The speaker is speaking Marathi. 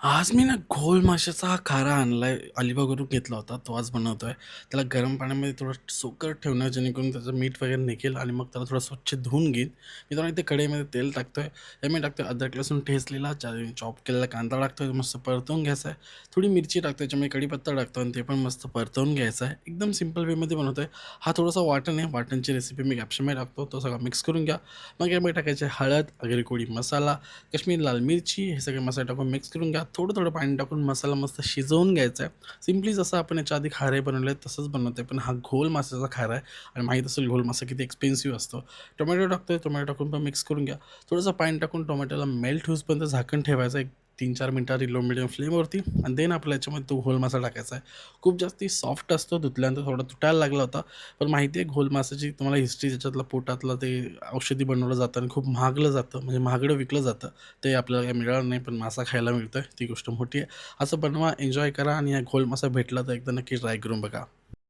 आज मी ना घोल माशाचा खारा आणलाय. अलिबागवरून घेतला होता. तो आज बनवतोय. त्याला गरम पाण्यामध्ये थोडं सोकत ठेवणार जेणेकरून त्याचं मीठ वगैरे निघेल आणि मग त्याला थोडं स्वच्छ धुवून घेईन. मी त्याला इथे कढईमध्ये तेल टाकतोय. हे मी टाकतोय अद्रक लसूण ठेचलेला, चॉप केलेला कांदा टाकतोय, मस्त परतवून घ्यायचा आहे. थोडी मिरची टाकतोय, त्याच्यामध्ये कढीपत्ता टाकतो आणि ते पण मस्त परतवून घ्यायचं आहे. एकदम सिंपल वेमध्ये बनवतोय. हा थोडासा वाटण आहे. वाटणची रेसिपी मी कॅप्शनमध्ये टाकतो. तो सगळा मिक्स करून घ्या. मग यामध्ये टाकायचे हळद, आगरी कोळी मसाला, काश्मीरी लाल मिरची हे सगळे मसाले टाकून मिक्स करून घ्या. थोडं-थोडं पाणी टाकून मसाला मस्त शिजवून घ्यायचा आहे. सिम्पली जसं आपण याच्या आधी खारे बनवले तसंच बनवतोय. पण हा घोल माशाचा खारा आहे आणि माहीत असेल घोल मासा किती एक्सपेन्सिव्ह असतो. टोमॅटो टाकतोय. टोमॅटो टाकून पण मिक्स करून घ्या. थोडंसं पाणी टाकून टोमॅटोला मेल्ट होईपर्यंत झाकण ठेवायचं. एक 3-4 मिनिटात लो मीडियम फ्लेमवरती आणि देन आपल्या याच्यामध्ये तो घोल मासा टाकायचा आहे. खूप जास्ती सॉफ्ट असतो. धुतल्यानंतर थोडा तुटायला लागला होता. पण माहिती आहे घोल माशाची तुम्हाला हिस्ट्री त्याच्यातलं पोटातलं ते औषधी बनवलं जातं आणि खूप महागलं जातं. म्हणजे महागडं विकलं जातं. ते आपल्याला काही मिळालं नाही, पण मासा खायला मिळतोय, ती गोष्ट मोठी आहे. असं बनवा, एन्जॉय करा आणि हा घोल मासा भेटला तर एकदा नक्की ट्राय करून बघा.